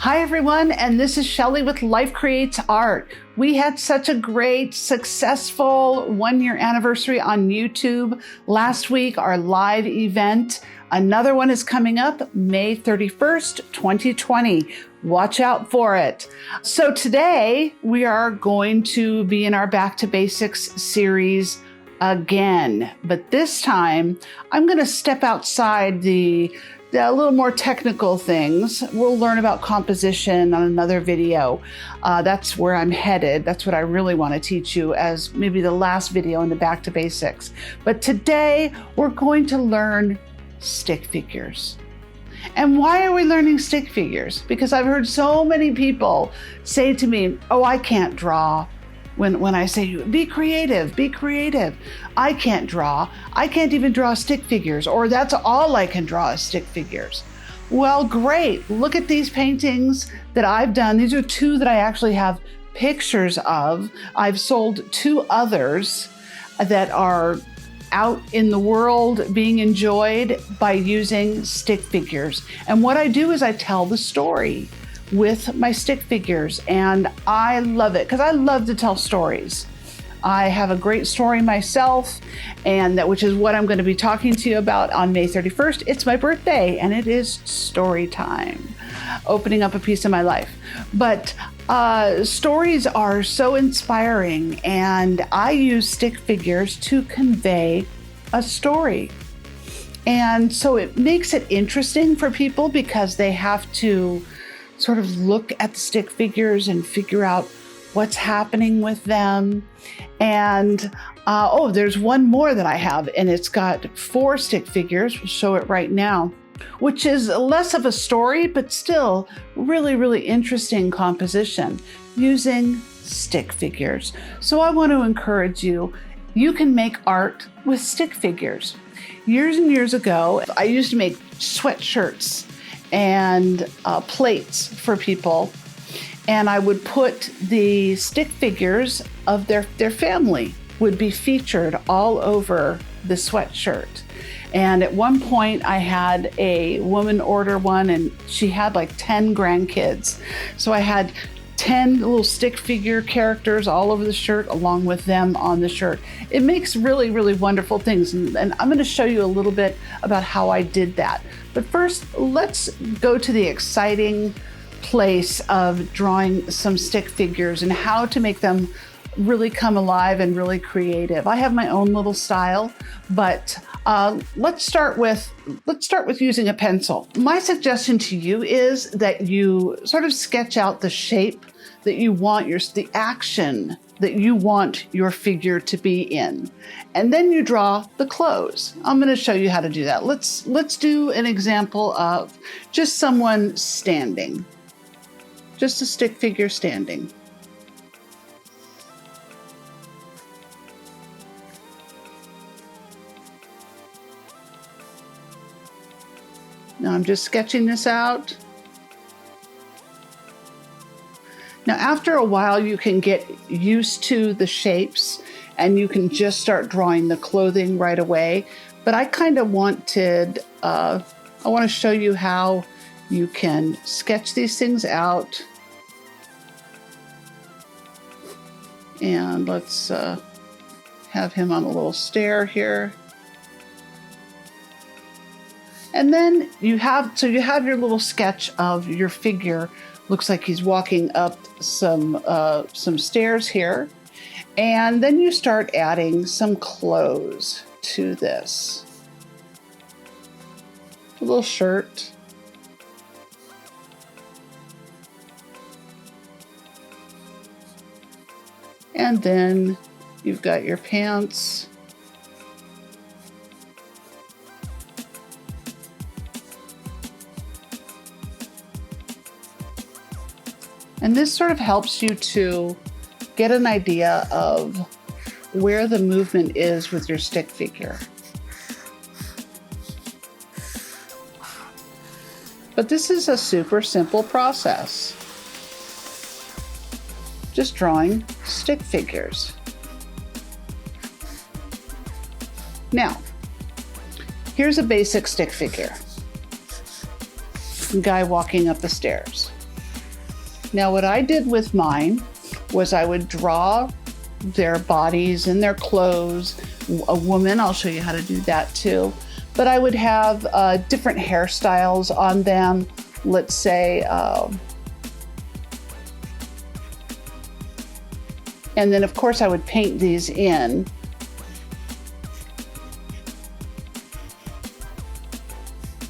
Hi everyone, and this is Shelley with Life Creates Art. We had such a great, successful 1-year anniversary on YouTube last week, our live event. Another one is coming up May 31st, 2020. Watch out for it. So today we are going to be in our Back to Basics series again, but this time I'm going to step outside the little more technical things. We'll learn about composition on another video. That's where I'm headed. That's what I really want to teach you as maybe the last video in the Back to Basics. But today we're going to learn stick figures. And why are we learning stick figures? Because I've heard so many people say to me, oh, I can't draw. When I say, be creative, be creative. I can't draw. I can't even draw stick figures, or that's all I can draw is stick figures. Well, great. Look at these paintings that I've done. These are 2 that I actually have pictures of. I've sold 2 others that are out in the world being enjoyed by using stick figures. And what I do is I tell the story with my stick figures, and I love it because I love to tell stories. I have a great story myself, and which is what I'm going to be talking to you about on May 31st. It's my birthday, and it is story time, opening up a piece of my life. But stories are so inspiring, and I use stick figures to convey a story. And so it makes it interesting for people because they have to sort of look at the stick figures and figure out what's happening with them. And there's one more that I have, and it's got 4 stick figures. We'll show it right now, which is less of a story, but still really, really interesting composition using stick figures. So I want to encourage you, you can make art with stick figures. Years and years ago, I used to make sweatshirts and plates for people, and I would put the stick figures of their family would be featured all over the sweatshirt. And at one point I had a woman order one, and she had like 10 grandkids. So I had 10 little stick figure characters all over the shirt along with them on the shirt. It makes really, really wonderful things. And I'm going to show you a little bit about how I did that. But first, let's go to the exciting place of drawing some stick figures and how to make them really come alive and really creative. I have my own little style, but let's start with using a pencil. My suggestion to you is that you sort of sketch out the shape that you want the action that you want your figure to be in. And then you draw the clothes. I'm going to show you how to do that. Let's do an example of just someone standing. Just a stick figure standing. Now I'm just sketching this out. Now, after a while, you can get used to the shapes and you can just start drawing the clothing right away. But I kind of wanted, I want to show you how you can sketch these things out. And let's have him on a little stair here. And then you have your little sketch of your figure. Looks like he's walking up some stairs here. And then you start adding some clothes to this. A little shirt. And then you've got your pants. And this sort of helps you to get an idea of where the movement is with your stick figure. But this is a super simple process. Just drawing stick figures. Now, here's a basic stick figure. Guy walking up the stairs. Now what I did with mine was I would draw their bodies and their clothes. A woman, I'll show you how to do that too. But I would have different hairstyles on them. Let's say, and then of course I would paint these in.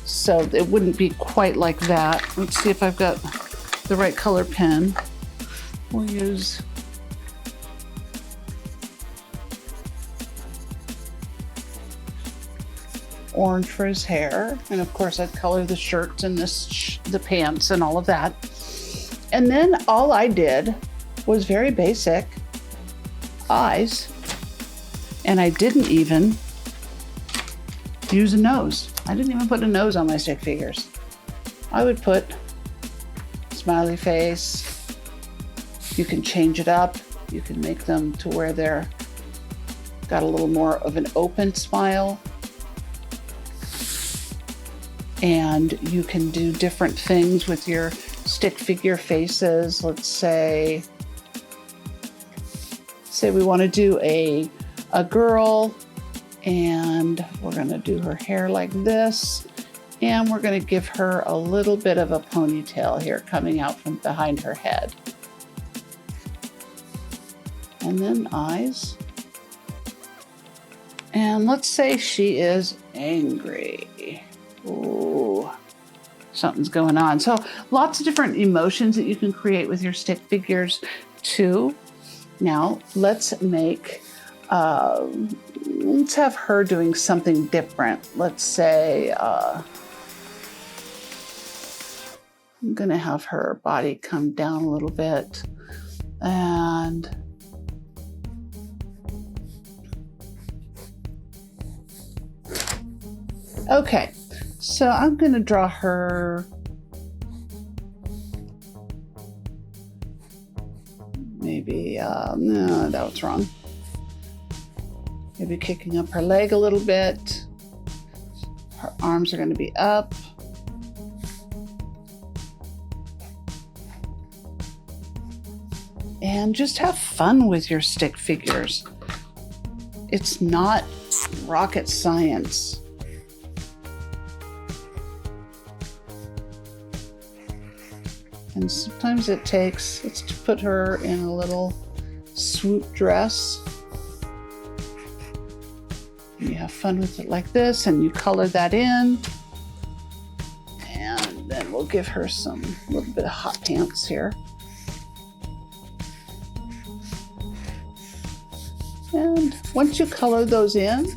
So it wouldn't be quite like that. Let's see if I've got the right color pen. We'll use orange for his hair. And of course I'd color the shirts and the pants and all of that. And then all I did was very basic eyes. And I didn't even use a nose. I didn't even put a nose on my stick figures. I would put smiley face. You can change it up. You can make them to where they're got a little more of an open smile. And you can do different things with your stick figure faces. Let's say we want to do a girl, and we're going to do her hair like this, and we're going to give her a little bit of a ponytail here coming out from behind her head. And then eyes. And let's say she is angry. Ooh, something's going on. So lots of different emotions that you can create with your stick figures too. Now let's make, let's have her doing something different. Let's say, I'm gonna have her body come down a little bit, and okay. So I'm going to draw her maybe, no, that was wrong. Maybe kicking up her leg a little bit. Her arms are going to be up. And just have fun with your stick figures. It's not rocket science. And sometimes it takes, let's put her in a little swoop dress. And you have fun with it like this, and you color that in. And then we'll give her a little bit of hot pants here. And once you color those in,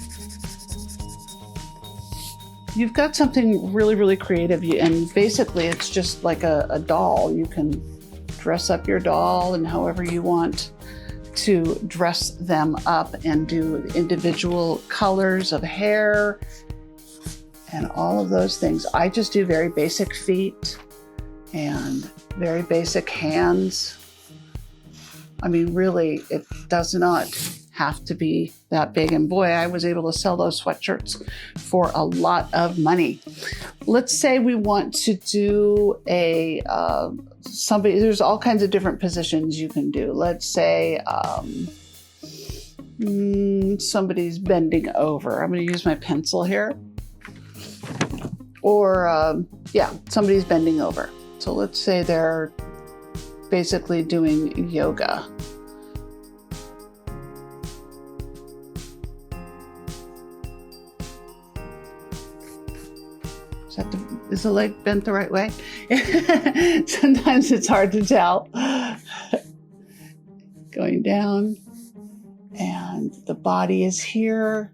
you've got something really, really creative. And basically it's just like a doll. You can dress up your doll and however you want to dress them up, and do individual colors of hair and all of those things. I just do very basic feet and very basic hands. I mean, really, it does not have to be that big. And boy, I was able to sell those sweatshirts for a lot of money. Let's say we want to do there's all kinds of different positions you can do. Let's say somebody's bending over. I'm going to use my pencil here. Or somebody's bending over. So let's say they're basically doing yoga. Is the leg bent the right way? Sometimes it's hard to tell. Going down, and the body is here.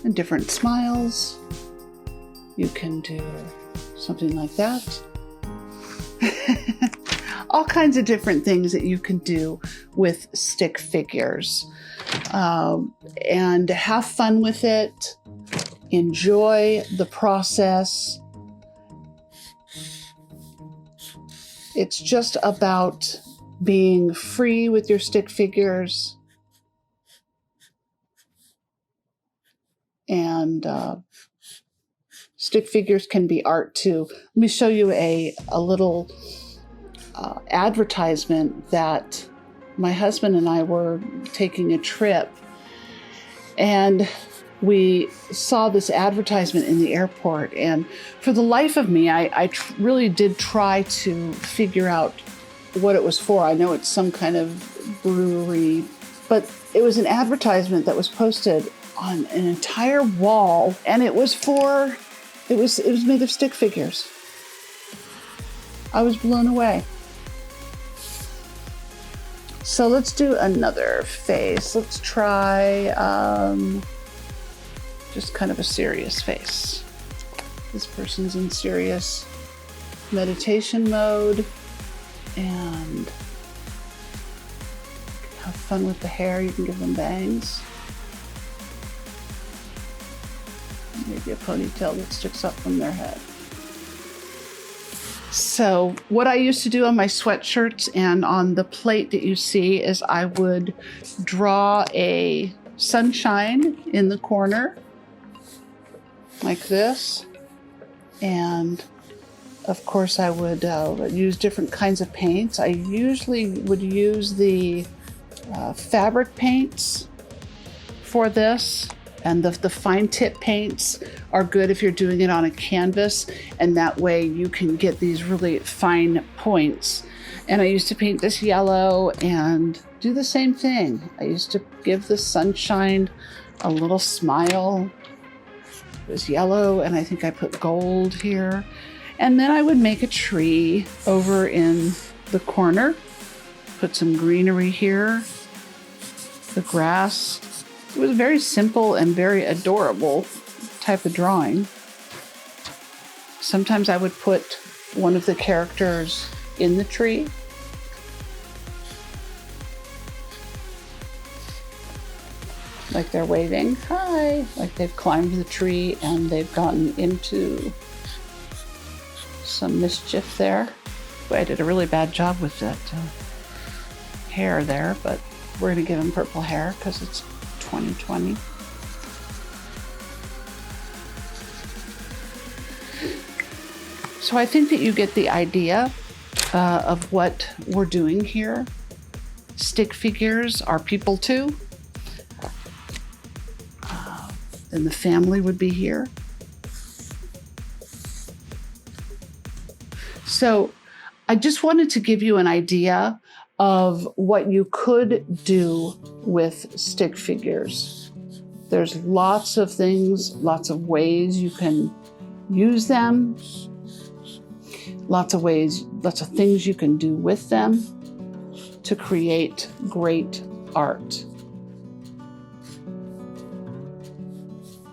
And different smiles. You can do something like that. all kinds of different things that you can do with stick figures. And have fun with it. Enjoy the process. It's just about being free with your stick figures. And stick figures can be art too. Let me show you a little advertisement that my husband and I were taking a trip, and we saw this advertisement in the airport. And for the life of me, I really did try to figure out what it was for. I know it's some kind of brewery, but it was an advertisement that was posted on an entire wall, and it was made of stick figures. I was blown away. So let's do another face. Let's try just kind of a serious face. This person's in serious meditation mode, and have fun with the hair. You can give them bangs. Maybe a ponytail that sticks up from their head. So what I used to do on my sweatshirts and on the plate that you see is I would draw a sunshine in the corner like this. And of course I would use different kinds of paints. I usually would use the fabric paints for this. And the fine tip paints are good if you're doing it on a canvas, and that way you can get these really fine points. And I used to paint this yellow and do the same thing. I used to give the sunshine a little smile. It was yellow, and I think I put gold here. And then I would make a tree over in the corner, put some greenery here, the grass. It was a very simple and very adorable type of drawing. Sometimes I would put one of the characters in the tree. Like they're waving, hi, like they've climbed the tree and they've gotten into some mischief there. I did a really bad job with that hair there, but we're gonna give him purple hair because it's 2020. So I think that you get the idea of what we're doing here. Stick figures are people too. And the family would be here. So I just wanted to give you an idea of what you could do with stick figures. There's lots of things, lots of ways you can use them, lots of things you can do with them to create great art.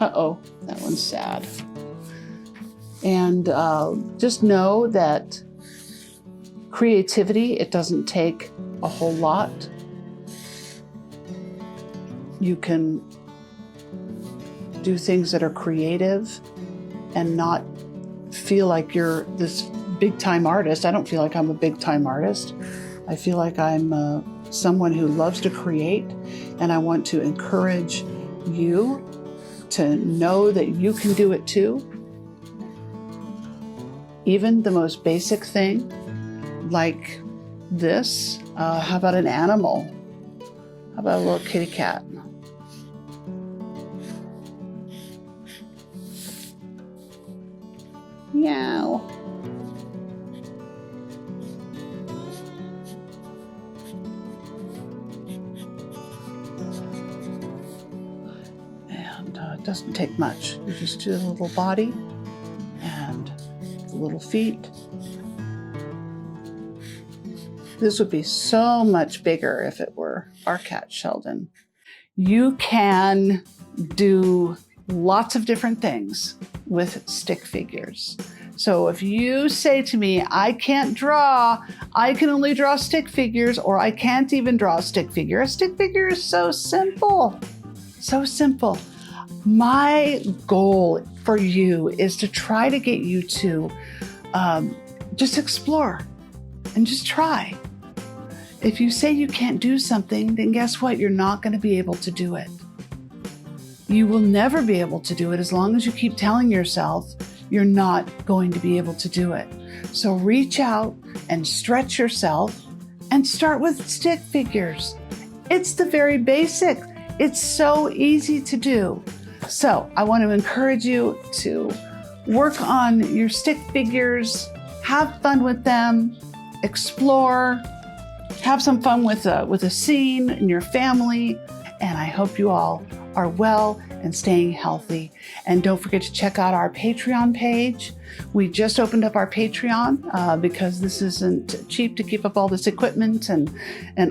Uh-oh, that one's sad. And just know that creativity, it doesn't take a whole lot. You can do things that are creative and not feel like you're this big-time artist. I don't feel like I'm a big-time artist. I feel like I'm someone who loves to create, and I want to encourage you to know that you can do it too. Even the most basic thing, like this. How about an animal? How about a little kitty cat? Meow. And it doesn't take much. You just do the little body and the little feet. This would be so much bigger if it were our cat, Sheldon. You can do lots of different things with stick figures. So if you say to me, I can't draw, I can only draw stick figures, or I can't even draw a stick figure is so simple, so simple. My goal for you is to try to get you to just explore and just try. If you say you can't do something, then guess what? You're not going to be able to do it. You will never be able to do it as long as you keep telling yourself you're not going to be able to do it. So reach out and stretch yourself and start with stick figures. It's the very basic. It's so easy to do. So I want to encourage you to work on your stick figures, have fun with them, explore, have some fun with a scene in your family. And I hope you all are well and staying healthy. And don't forget to check out our Patreon page. We just opened up our Patreon because this isn't cheap to keep up all this equipment and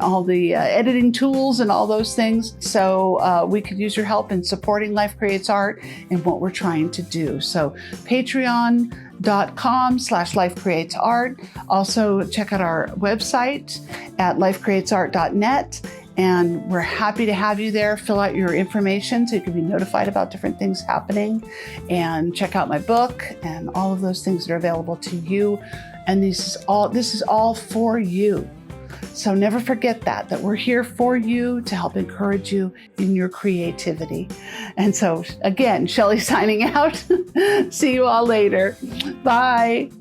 all the editing tools and all those things. So we could use your help in supporting Life Creates Art and what we're trying to do. So patreon.com/lifecreatesart. Also check out our website at lifecreatesart.net. And we're happy to have you there. Fill out your information so you can be notified about different things happening, and check out my book and all of those things that are available to you. And this is all for you. So never forget that we're here for you to help encourage you in your creativity. And so again, Shelley signing out. See you all later. Bye.